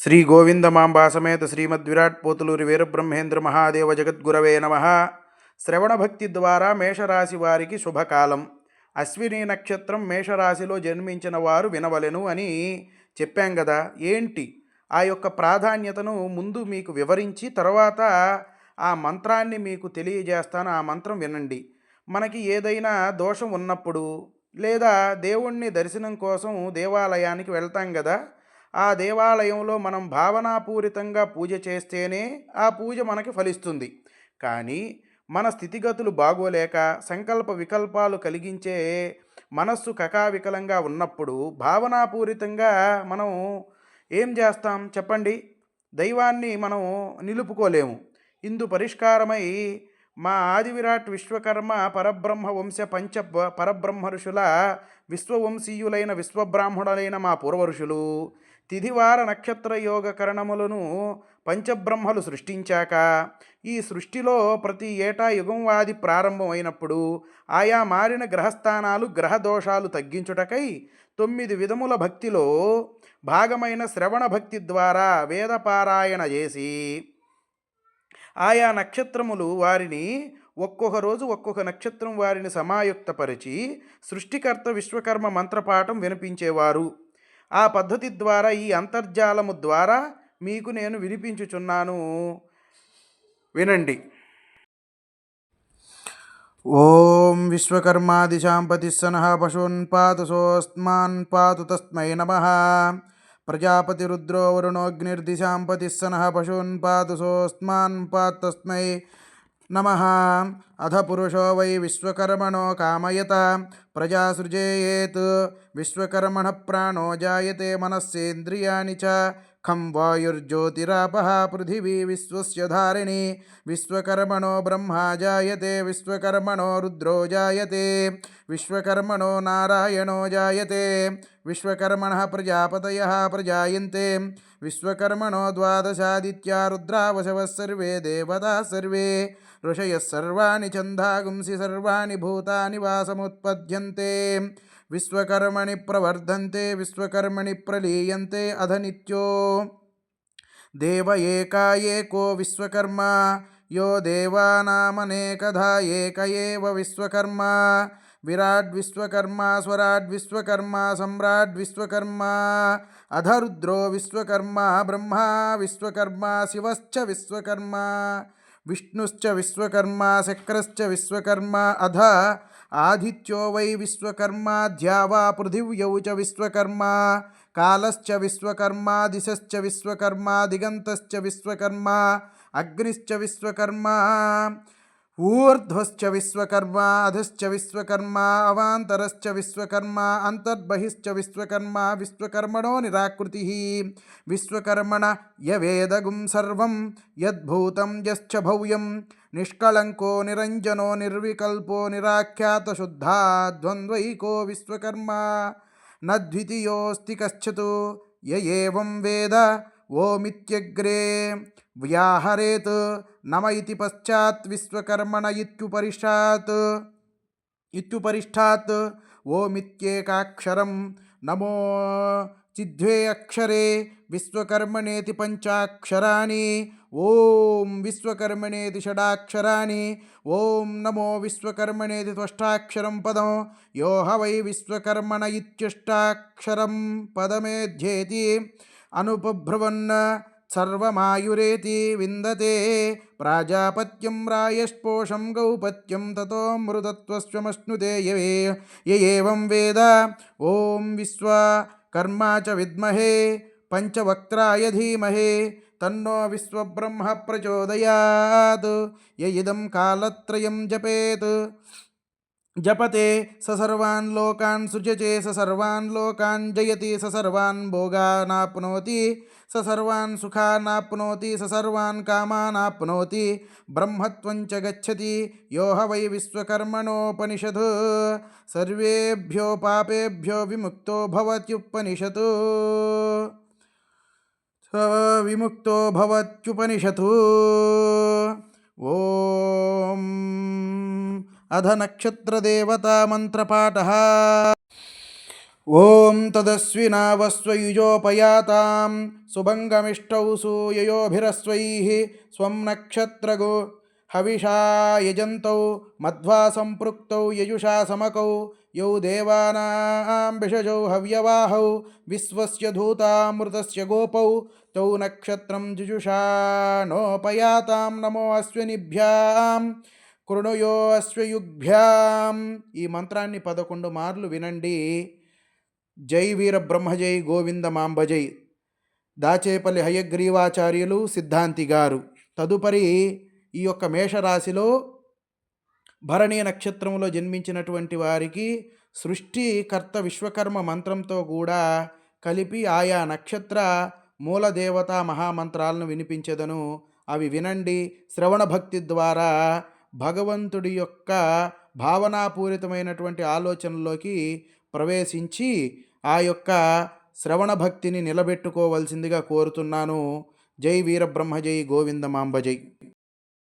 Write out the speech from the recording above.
శ్రీ గోవిందమాంబా సమేత శ్రీమద్విరాట్ పోతులూరి వీరబ్రహ్మేంద్ర మహాదేవ జగద్గురవే నమ. శ్రవణ భక్తి ద్వారా మేషరాశి వారికి శుభకాలం. అశ్విని నక్షత్రం మేషరాశిలో జన్మించిన వారు వినవలెను అని చెప్పాం కదా. ఏంటి ఆ యొక్క ప్రాధాన్యతను ముందు మీకు వివరించి తర్వాత ఆ మంత్రాన్ని మీకు తెలియజేస్తాను. ఆ మంత్రం వినండి. మనకి ఏదైనా దోషం ఉన్నప్పుడు లేదా దేవుణ్ణి దర్శనం కోసం దేవాలయానికి వెళ్తాం కదా. ఆ దేవాలయంలో మనం భావనాపూరితంగా పూజ చేస్తేనే ఆ పూజ మనకి ఫలిస్తుంది. కానీ మన స్థితిగతులు బాగోలేక సంకల్ప వికల్పాలు కలిగించే మనస్సు కకావికలంగా ఉన్నప్పుడు భావనాపూరితంగా మనం ఏం చేస్తాం చెప్పండి? దైవాన్ని మనం నిలుపుకోలేము. ఇందు పరిష్కారమై మా ఆదివిరాట్ విశ్వకర్మ పరబ్రహ్మ వంశ పరబ్రహ్మ ఋషుల విశ్వవంశీయులైన విశ్వబ్రాహ్మణులైన మా పూర్వఋషులు తిథివార నక్షత్ర యోగ కరణములను పంచబ్రహ్మలు సృష్టించాక ఈ సృష్టిలో ప్రతి ఏటా యుగంవాది ప్రారంభమైనప్పుడు ఆయా మారిన గ్రహస్థానాలు గ్రహదోషాలు తగ్గించుటకై 9 విధముల భక్తిలో భాగమైన శ్రవణ భక్తి ద్వారా వేదపారాయణ చేసి ఆయా నక్షత్రములు వారిని ఒక్కొక్క రోజు ఒక్కొక్క నక్షత్రం వారిని సమాయుక్తపరిచి సృష్టికర్త విశ్వకర్మ మంత్రపాఠం వినిపించేవారు. ఆ పద్ధతి ద్వారా ఈ అంతర్జాలము ద్వారా మీకు నేను వినిపించుచున్నాను, వినండి. ఓం విశ్వకర్మాదిశాంపతి సనః పశూన్ పాతు సోస్మాన్ పాతు తస్మై నమః. ప్రజాపతిరుద్రో వరుణోగ్నిర్దిశాంపతి సనః పశూన్ పాతు సోస్మాన్ పాతు తస్మై నమః. అధ పురుషో వై విశ్వకర్మణో కామయత ప్రజా సృజేయేత్. విశ్వకర్మణ ప్రాణో జాయతే మనస్సేంద్రియాణి చ. ఖం వాయుర్జ్యోతిరాపః పృథివీ విశ్వస్య ధారిణి. విశ్వకర్మణో బ్రహ్మా జాయతే విశ్వకర్మణో రుద్రో జాయతే విశ్వకర్మణో నారాయణో జాయతే. విశ్వకర్మణః ప్రజాపతయః ప్రజాయంతే విశ్వకర్మణో ద్వాదశాదిత్యా రుద్రావశవः సర్వే దేవతాः సర్వే. ఋషయः సర్వాణి ఛందాగుంసి సర్వాణి భూతాని వా సముత్పద్యంతే. విశ్వకర్మణి ప్రవర్ధంతే విశ్వకర్మణి ప్రలీయంతే అధ నిత్యో. దేవ ఏకా ఏకో విశ్వకర్మ యో దేవానామనేకధా ఏక ఏవ విశ్వకర్మ. విరాడ్ విశ్వకర్మ స్వరాడ్ విశ్వకర్మ సమ్రాడ్ విశ్వకర్మ. అధరుద్రో విశ్వకర్మ బ్రహ్మా విశ్వకర్మ శివశ్చ విశ్వకర్మ విష్ణుశ్చ విశ్వకర్మ శక్రశ్చ విశ్వకర్మ. అధ ఆదిత్యో వై విశ్వకర్మ ధ్యావా పృథివ్యౌ చ విశ్వకర్మ. కాలశ్చ విశ్వకర్మ దిశశ్చ విశ్వకర్మ దిగంతశ్చ విశ్వకర్మ. అగ్నిశ్చ విశ్వకర్మ ఊర్ధ్వశ్చ విశ్వకర్మ అధశ్చ విశ్వకర్మ. అవాంతరశ్చ విశ్వకర్మ అంతర్బహిశ్చ విశ్వకర్మ. విశ్వకర్మణో నిరాకృతి విశ్వకర్మణ యవేదగుం సర్వం యద్భూతం యశ్చ భవ్యం. నిష్కళంకో నిరంజనో నిర్వికల్పో నిరాఖ్యాత శుద్ధా ద్వంద్వైకో విశ్వకర్మ. నద్వితీయోస్తి కశ్చిత్ య ఏవం వేద ఓమిత్యగ్రే వ్యాహరేత్. నమ ఇతి పశ్చాత్ విశ్వకర్మణ ఇత్యుపరిష్టాత్ ఓమిత్యేకాక్షరం నమో చిద్వే అక్షరే విశ్వకర్మణేతి పంచాక్షరాణి. ఓం విశ్వకర్మణేతి షడాక్షరాణి. ఓం నమో విశ్వకర్మణేతి త్వష్టాక్షరం పదం. యో హ వై విశ్వకర్మణ ఇత్యష్టాక్షరం పదమేధ్యేతి అనుపభ్రువన్ సర్వమాయురేతి విందతే. ప్రాజాపత్యం రాయస్పోషం గౌపత్యం తతో మృతత్వస్వమశ్నుతే య ఏవం వేద. ఓం విశ్వకర్మ చ విద్మహే పంచవక్త్రాయ ధీమహి తన్నో విశ్వబ్రహ్మ ప్రచోదయాత్. య ఇదం కాలత్రయం జపతే స సర్వాన్ లోకాన్ సృజతే స సర్వాన్ లోకాన్ జయతి స సర్వాన్ భోగానాప్నోతి స సర్వాన్ సుఖానాప్నోతి స సర్వాన్ కామానాప్నోతి. బ్రహ్మత్వం చ గచ్చతి యో హ వై విశ్వకర్మణోపనిషద్. సర్వేభ్యో పాపేభ్యో విముక్తో భవత్యుపనిషత్. విముక్తో భవత్యుపనిషత్. ఓం అధ నక్షత్రదేవతా మంత్రపాఠ. ఓం తదస్వినావస్వయుజోపయాతాం సుభంగమిష్టౌ సూయయోభిరస్వైః స్వం నక్షత్రగో హవిషా యజంతౌ మధ్వా సంపృక్తౌ యజుషా సమకౌ యౌ దేవానాం భిషజౌ హవ్యవాహౌ విశ్వస్య ధూతామృతస్య గోపౌ తౌ నక్షత్రం జుజుషా నోపయాతాం నమో అశ్వినిభ్యాం కృణుయో అశ్వయుగ్భ్యాం. ఈ మంత్రాన్ని 11 మార్లు వినండి. జై వీర బ్రహ్మజై గోవింద మాంబజై. దాచేపల్లి హయగ్రీవాచార్యులు సిద్ధాంతి గారు. తదుపరి ఈ యొక్క మేషరాశిలో భరణీ నక్షత్రంలో జన్మించినటువంటి వారికి సృష్టికర్త విశ్వకర్మ మంత్రంతో కూడా కలిపి ఆయా నక్షత్ర మూలదేవత మహామంత్రాలను వినిపించెదను. అవి వినండి. శ్రవణ భక్తి ద్వారా భగవంతుడి యొక్క భావనాపూరితమైనటువంటి ఆలోచనలోకి ప్రవేశించి ఆ యొక్క శ్రవణ భక్తిని నిలబెట్టుకోవలసిందిగా కోరుతున్నాను. జై వీరబ్రహ్మజై గోవిందమాంబజై.